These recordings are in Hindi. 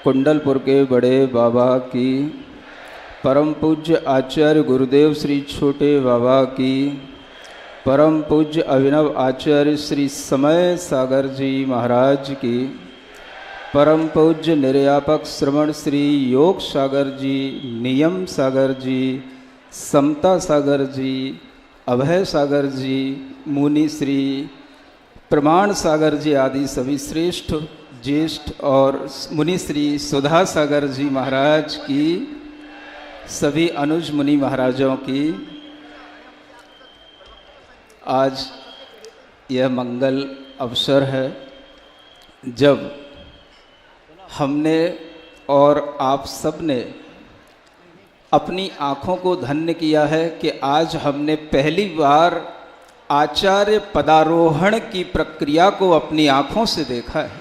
कुंडलपुर के बड़े बाबा की, परम पूज्य आचार्य गुरुदेव श्री छोटे बाबा की, परम पूज्य अभिनव आचार्य श्री समय सागर जी महाराज की, परम पूज्य निर्यापक श्रवण श्री योग सागर जी, नियम सागर जी, समता सागर जी, अभय सागर जी, मुनि श्री प्रमाण सागर जी आदि सभी श्रेष्ठ ज्येष्ठ और मुनि श्री सुधा सागर जी महाराज की, सभी अनुज मुनि महाराजों की, आज यह मंगल अवसर है जब हमने और आप सब ने अपनी आँखों को धन्य किया है कि आज हमने पहली बार आचार्य पदारोहण की प्रक्रिया को अपनी आँखों से देखा है।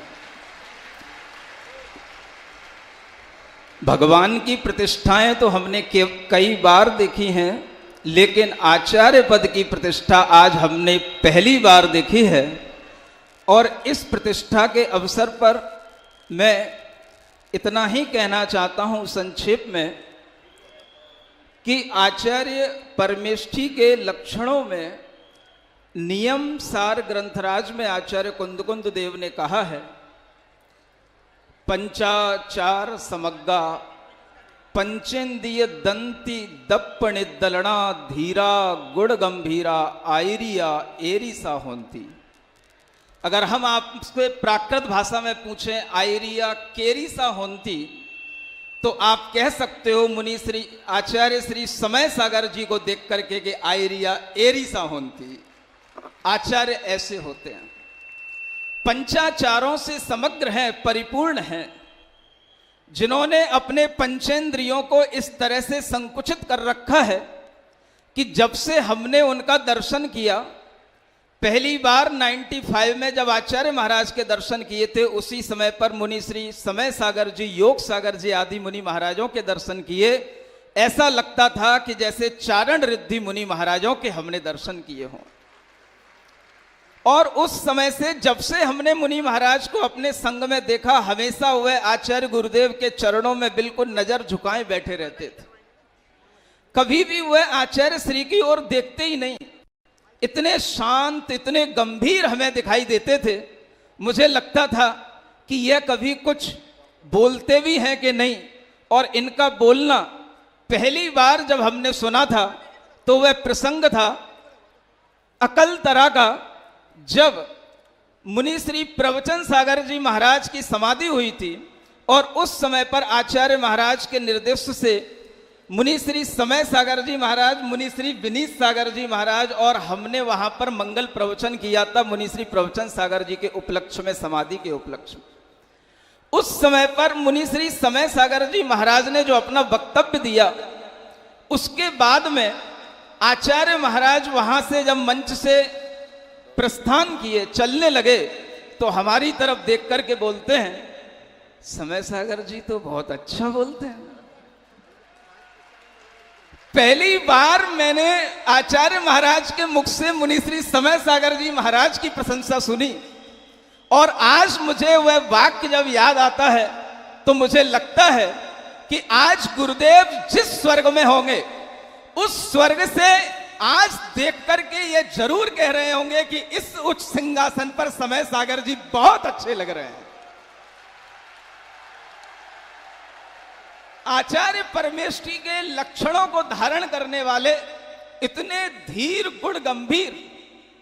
भगवान की प्रतिष्ठाएं तो हमने कई बार देखी हैं, लेकिन आचार्य पद की प्रतिष्ठा आज हमने पहली बार देखी है। और इस प्रतिष्ठा के अवसर पर मैं इतना ही कहना चाहता हूं संक्षेप में कि आचार्य परमेष्ठी के लक्षणों में नियम सार ग्रंथराज में आचार्य कुंद देव ने कहा है, पंचाचार समग्गा पंचेन्द्रिय दंती दप्पणि दलना धीरा गुड़ गंभीरा आयरिया एरिसा होंती। अगर हम आपसे प्राकृत भाषा में पूछें आयरिया केरिसा होंती, तो आप कह सकते हो मुनि श्री आचार्य श्री समय सागर जी को देख करके कि आयरिया एरिसा होंती। आचार्य ऐसे होते हैं, पंचाचारों से समग्र हैं, परिपूर्ण हैं, जिन्होंने अपने पंचेंद्रियों को इस तरह से संकुचित कर रखा है कि जब से हमने उनका दर्शन किया, पहली बार 95 में जब आचार्य महाराज के दर्शन किए थे, उसी समय पर मुनि श्री समय सागर जी, योग सागर जी आदि मुनि महाराजों के दर्शन किए, ऐसा लगता था कि जैसे चारण रिद्धि मुनि महाराजों के हमने दर्शन किए हों। और उस समय से जब से हमने मुनि महाराज को अपने संग में देखा, हमेशा वह आचार्य गुरुदेव के चरणों में बिल्कुल नजर झुकाए बैठे रहते थे। कभी भी वह आचार्य श्री की ओर देखते ही नहीं, इतने शांत, इतने गंभीर हमें दिखाई देते थे। मुझे लगता था कि यह कभी कुछ बोलते भी हैं कि नहीं। और इनका बोलना पहली बार जब हमने सुना था तो वह प्रसंग था अकल तरह का, जब मुनि श्री प्रवचन सागर जी महाराज की समाधि हुई थी और उस समय पर आचार्य महाराज के निर्देश से मुनि श्री समय सागर जी महाराज, मुनि श्री विनीत सागर जी महाराज और हमने वहां पर मंगल प्रवचन किया था मुनि श्री प्रवचन सागर जी के उपलक्ष्य में, समाधि के उपलक्ष्य में। उस समय पर मुनि श्री समय सागर जी महाराज ने जो अपना वक्तव्य दिया, उसके बाद में आचार्य महाराज वहां से जब मंच से प्रस्थान किए, चलने लगे, तो हमारी तरफ देख करके बोलते हैं, समय सागर जी तो बहुत अच्छा बोलते हैं। पहली बार मैंने आचार्य महाराज के मुख से मुनि श्री समय सागर जी महाराज की प्रशंसा सुनी। और आज मुझे वह वाक्य जब याद आता है तो मुझे लगता है कि आज गुरुदेव जिस स्वर्ग में होंगे, उस स्वर्ग से आज देख करके ये जरूर कह रहे होंगे कि इस उच्च सिंहासन पर समय सागर जी बहुत अच्छे लग रहे हैं। आचार्य परमेष्ठी के लक्षणों को धारण करने वाले, इतने धीर गुण गंभीर,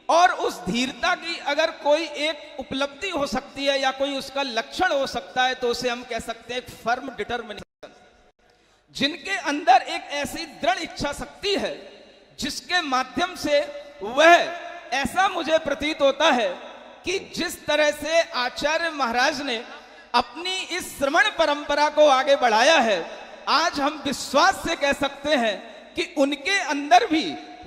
और उस धीरता की अगर कोई एक उपलब्धि हो सकती है या कोई उसका लक्षण हो सकता है तो उसे हम कह सकते हैं एक फर्म डिटर्मिनेशन, जिनके अंदर एक ऐसी दृढ़ इच्छा शक्ति है जिसके माध्यम से वह, ऐसा मुझे प्रतीत होता है कि जिस तरह से आचार्य महाराज ने अपनी इस श्रवण परंपरा को आगे बढ़ाया है, आज हम विश्वास से कह सकते हैं कि उनके अंदर भी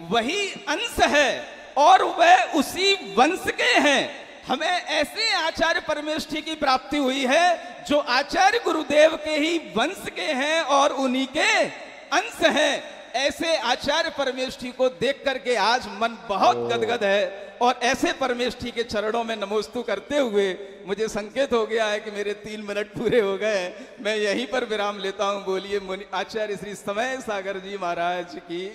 वही अंश है और वह उसी वंश के हैं। हमें ऐसे आचार्य परमेष्ठी की प्राप्ति हुई है जो आचार्य गुरुदेव के ही वंश के हैं और उन्हीं के अंश हैं। ऐसे आचार्य परमेष्ठी को देख करके आज मन बहुत गदगद है, और ऐसे परमेष्ठी के चरणों में नमोस्तु करते हुए मुझे संकेत हो गया है कि मेरे 3 मिनट पूरे हो गए। मैं यहीं पर विराम लेता हूं। बोलिए मुनि आचार्य श्री समय सागर जी महाराज की।